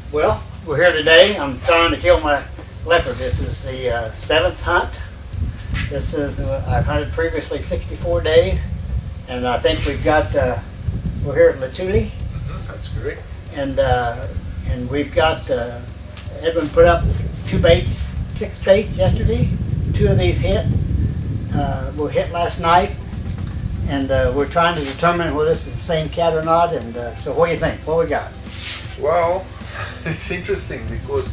Well, we're here today. I'm trying to kill my leopard. This is the seventh hunt. This is, I've hunted previously 64 days, and I think we've got, we're here at Latuli, That's correct. and we've got, Edwin put up 6 baits yesterday. 2 of these hit. Were hit last night, and we're trying to determine whether this is the same cat or not, and so what do you think? What we got? Well, it's interesting because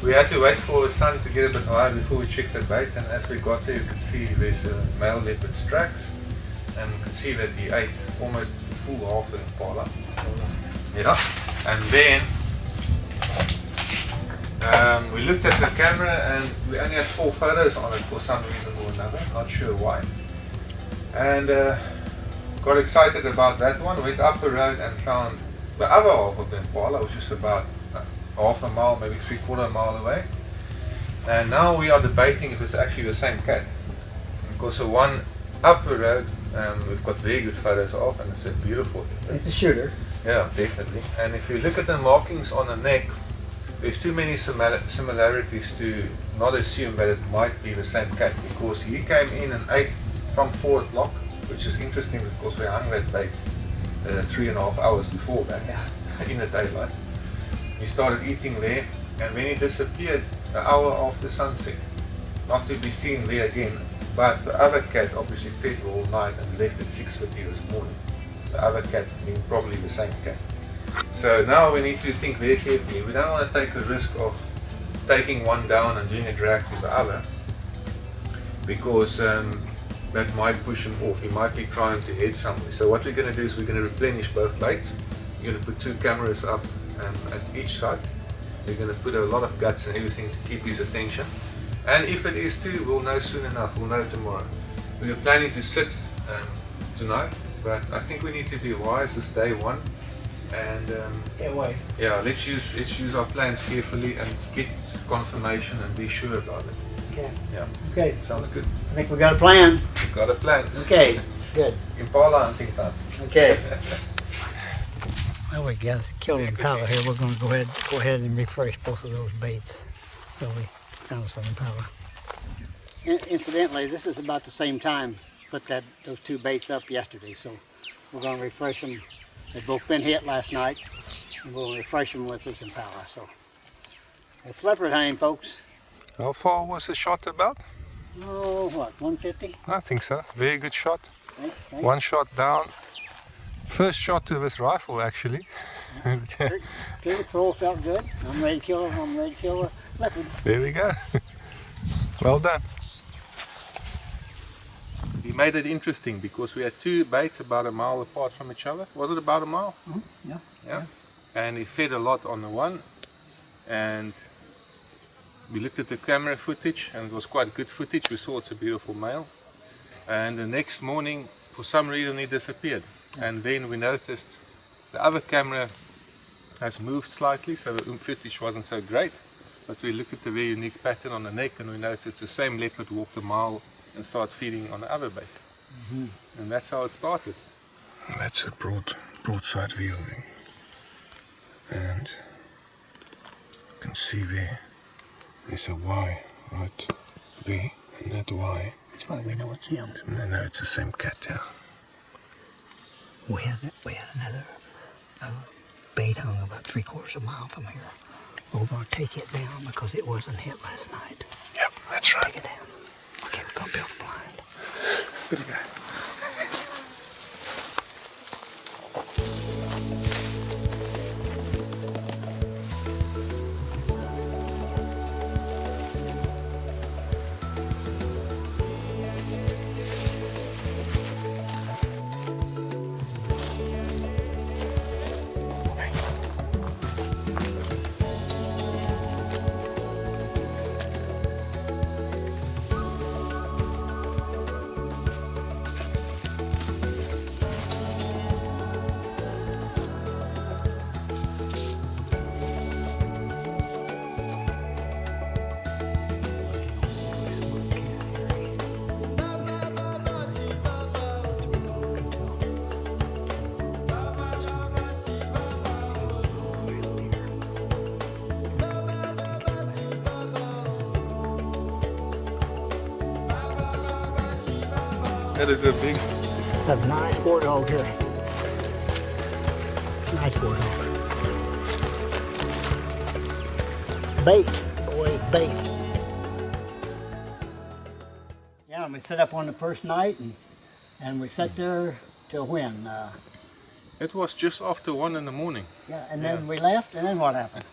we had to wait for the sun to get a bit higher before we checked the bait, and as we got there you could see there's a male leopard's tracks, and you could see that he ate almost full half an impala. Yeah, and then we looked at the camera and we only had 4 photos on it for some reason or another, not sure why. And got excited about that one, went up the road and found the other half of the impala, which is about half a mile, maybe 3/4 mile away. And now we are debating if it's actually the same cat. Because the one up the road, we've got very good photos of, and it's a beautiful. It's a shooter. Yeah, definitely. And if you look at the markings on the neck, there's too many similarities to not assume that it might be the same cat, because he came in and ate from 4 o'clock, which is interesting because we hung that bait 3.5 hours before that, in the daylight. He started eating there, and when he disappeared an hour after sunset, not to be seen there again. But the other cat obviously fed all night and left at 6:30 this morning. The other cat being probably the same cat. So now we need to think very carefully. We don't want to take the risk of taking one down and doing a drag to the other, because that might push him off. He might be trying to head somewhere. So what we're going to do is we're going to replenish both baits. You're going to put 2 cameras up at each side. We're going to put a lot of guts and everything to keep his attention. And if it is 2, we'll know soon enough. We'll know tomorrow. We are planning to sit tonight, but I think we need to be wise this day 1. And Can't wait. yeah, let's use our plans carefully and get confirmation and be sure about it. Okay. Yeah. Okay. Sounds good. I think we got a plan. We've got a plan. Okay. Good. Impala hunting time. Okay. Well, we guys killed an impala here. We're going to go ahead and refresh both of those baits. So we found us an impala. Incidentally, this is about the same time. Put those 2 baits up yesterday, so we're going to refresh them. They've both been hit last night, and we'll refresh them with this impala. So it's leopard hunting, folks. How far was the shot about? Oh, what, 150? I think so. Very good shot. Thanks. 1 shot down. First shot to this rifle, actually. Trigger pull felt good. I'm ready to kill a leopard. There we go. Well done. He made it interesting because we had 2 baits about a mile apart from each other. Was it about a mile? Mm-hmm. Yeah. And he fed a lot on the one, and we looked at the camera footage, and it was quite good footage. We saw it's a beautiful male. And the next morning, for some reason, he disappeared. And then we noticed the other camera has moved slightly, so the footage wasn't so great. But we looked at the very unique pattern on the neck, and we noticed it's the same leopard walked a mile and started feeding on the other bait. And that's how it started. That's a broadside view of him. And you can see there's a Y right there, and that Y. That's why we know it's him. No, it's the same cat, yeah. We had another bait hung about 3/4 mile from here. We're going to take it down because it wasn't hit last night. Yep, that's right. Take it down. Okay, we're going to build a blind. Good guy. That is a big... That's a nice warthog here. Nice warthog. Bait, boys, bait. Yeah, and we set up on the first night, and we sat there till when? It was just after 1 in the morning. Yeah, and then we left, and then what happened?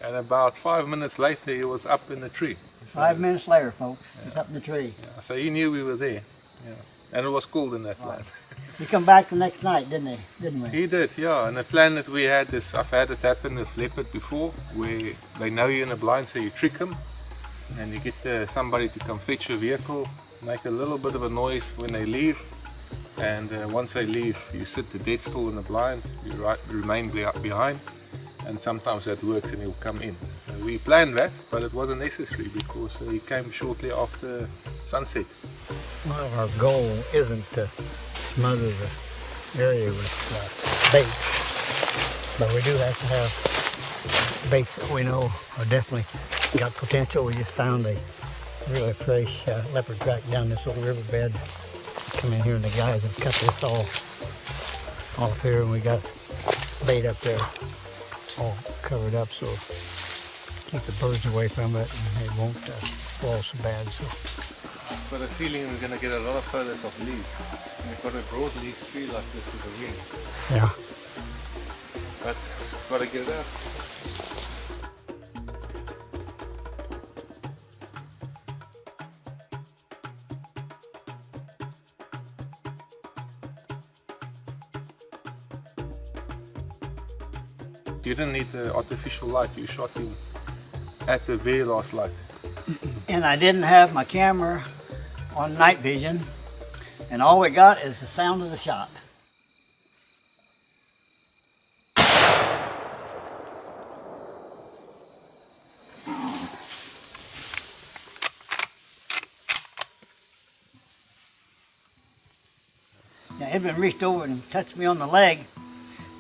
And about 5 minutes later, he was up in the tree. So, 5 minutes later, folks, he's up in the tree. yeah, so he knew we were there. Yeah. And it was cold in that land. We come back the next night, didn't we? He did, yeah. And the plan that we had is, I've had it happen with leopard before, where they know you're in a blind, so you trick them, and you get somebody to come fetch your vehicle, make a little bit of a noise when they leave, and once they leave, you sit dead still in the blind, you remain behind, and sometimes that works and he'll come in. So we planned that, but it wasn't necessary because he came shortly after sunset. Well, our goal isn't to smother the area with baits, but we do have to have baits that we know are definitely got potential. We just found a really fresh leopard track down this old riverbed. Come in here and the guys have cut this all off here, and we got bait up there all covered up, so keep the birds away from it and it won't fall so bad. So I've got a feeling we're going to get a lot of feathers of leaves. We've got a broad leaf tree like this is a wing. yeah. But got to get it out. You didn't need the artificial light, you shot him at the very last light. And I didn't have my camera on night vision, and all we got is the sound of the shot. Now, Edwin reached over and touched me on the leg,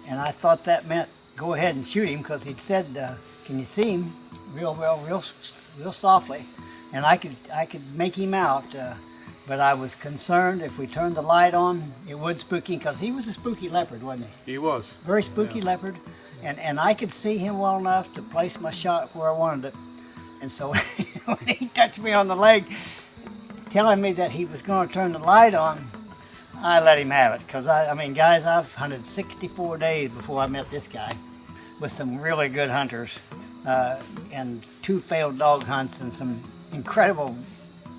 and I thought that meant go ahead and shoot him, because he'd said, "Can you see him?" real softly, and I could make him out, but I was concerned if we turned the light on, it would spook him, because he was a spooky leopard, wasn't he? He was. Very spooky leopard, and I could see him well enough to place my shot where I wanted it, and so when he touched me on the leg, telling me that he was going to turn the light on, I let him have it, because I mean, guys, I've hunted 64 days before I met this guy with some really good hunters, and 2 failed dog hunts and some incredible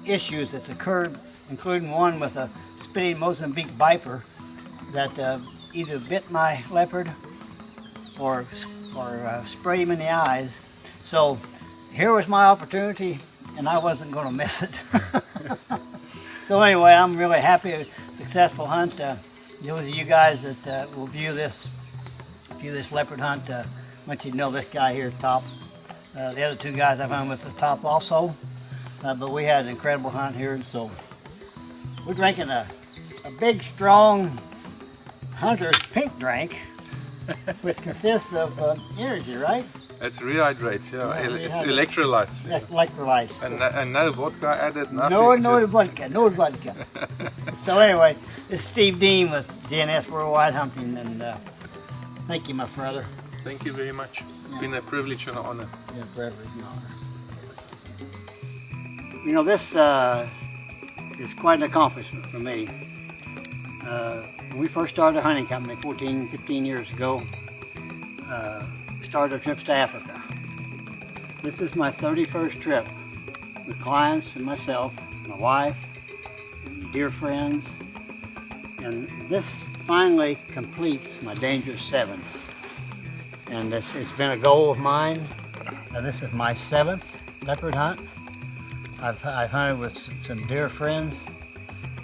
issues that's occurred, including one with a spitting Mozambique viper that either bit my leopard or sprayed him in the eyes. So here was my opportunity, and I wasn't going to miss it. So anyway, I'm really happy. Successful hunt. Those of you guys that will view this leopard hunt, I want you to know this guy here at the top. The other 2 guys I've hunted with at the top also, but we had an incredible hunt here, and so we're drinking a big, strong Hunter's pink drink, which consists of energy, right? It's rehydrates, yeah. It's electrolytes. Electrolytes. And no vodka added, nothing. No vodka. So anyway, this is Steve Dean with GNS Worldwide Hunting, and thank you, my brother. Thank you very much. It's been a privilege and an honor. Yeah, forever is an honor. You know, this is quite an accomplishment for me. When we first started a hunting company 14, 15 years ago, we started our trips to Africa. This is my 31st trip with clients and myself, my wife, and dear friends, and this finally completes my Dangerous 7. And it's been a goal of mine. This is my 7th leopard hunt. I've hunted with some dear friends.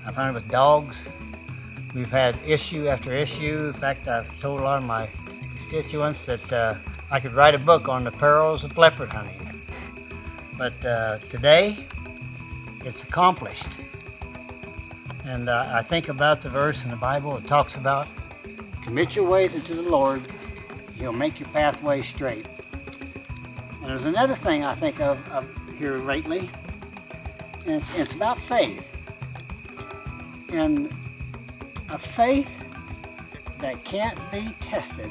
I've hunted with dogs. We've had issue after issue. In fact, I've told a lot of my constituents that I could write a book on the perils of leopard hunting. But today, it's accomplished. And I think about the verse in the Bible that talks about, commit your ways unto the Lord, He'll make your pathway straight. And there's another thing I think of here lately, and it's about faith. and a faith that can't be tested,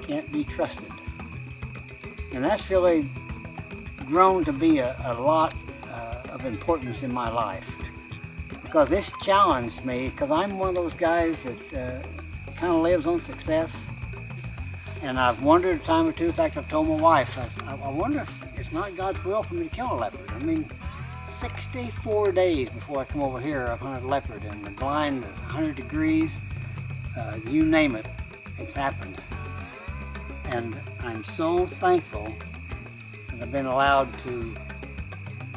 can't be trusted. And that's really grown to be a lot of importance in my life, because this challenged me, because I'm one of those guys that kind of lives on success. And I've wondered a time or two, in fact I've told my wife, I wonder if it's not God's will for me to kill a leopard. I mean, 64 days before I come over here I've hunted leopard, and the blind is 100 degrees, you name it, it's happened. And I'm so thankful that I've been allowed to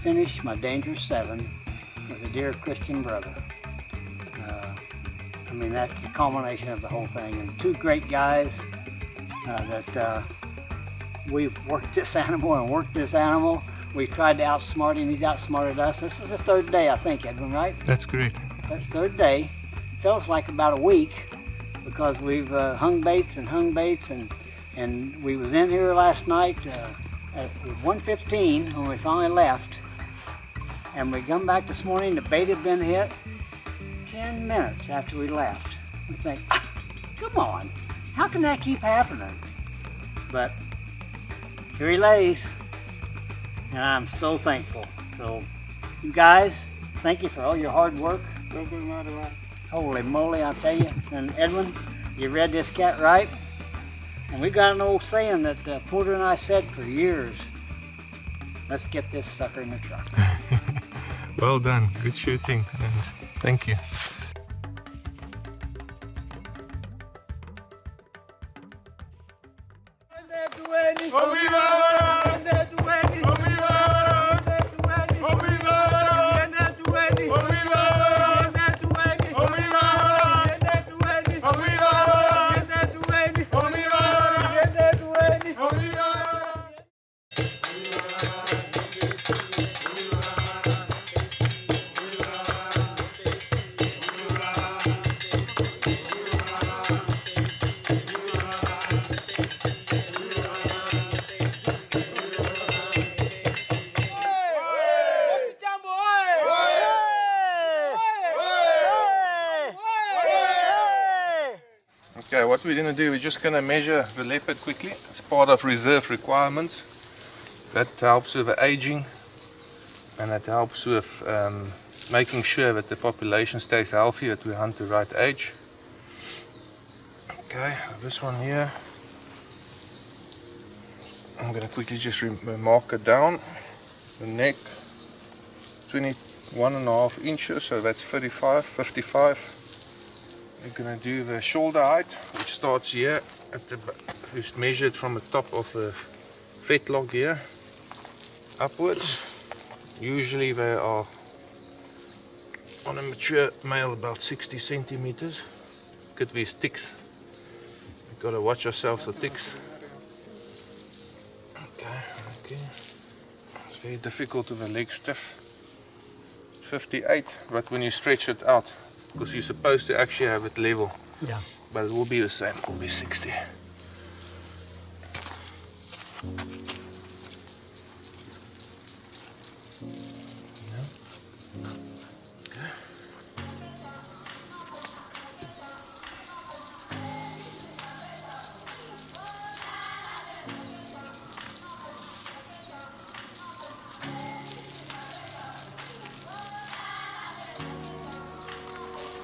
finish my Dangerous 7 with a dear Christian brother. I mean, that's the culmination of the whole thing. And two great guys that we've worked this animal and worked this animal. We tried to outsmart him, he's outsmarted us. This is the third day, I think, Edwin, right? That's correct. That's third day. Feels like about a week, because we've hung baits, and we was in here last night at 1:15 when we finally left, and we come back this morning, the bait had been hit 10 minutes after we left. We think, come on, how can that keep happening? But here he lays, and I'm so thankful. So you guys, thank you for all your hard work. Holy moly, I tell you. And Edwin, you read this cat right. And we got an old saying that Porter and I said for years, let's get this sucker in the truck. Well done, good shooting, and thank you. Okay, what we're going to do, we're just going to measure the leopard quickly. It's part of reserve requirements. That helps with the aging, and that helps with making sure that the population stays healthy, that we hunt the right age. Okay, this one here, I'm going to quickly just mark it down. The neck, 21.5 inches, so that's 55. We're going to do the shoulder height, which starts here at the is measured from the top of the fetlock here upwards. Usually they are on a mature male about 60 centimeters. Look at these ticks. We've got to watch ourselves for ticks. Okay. It's very difficult with the leg stiff. 58, but when you stretch it out, because you're supposed to actually have it level. Yeah. But it will be the same, it will be 60. Okay.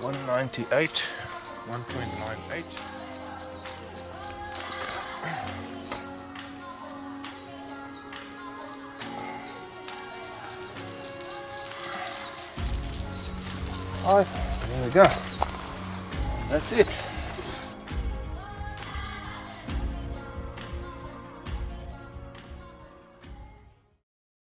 198, 1.98. Alright, there we go. That's it.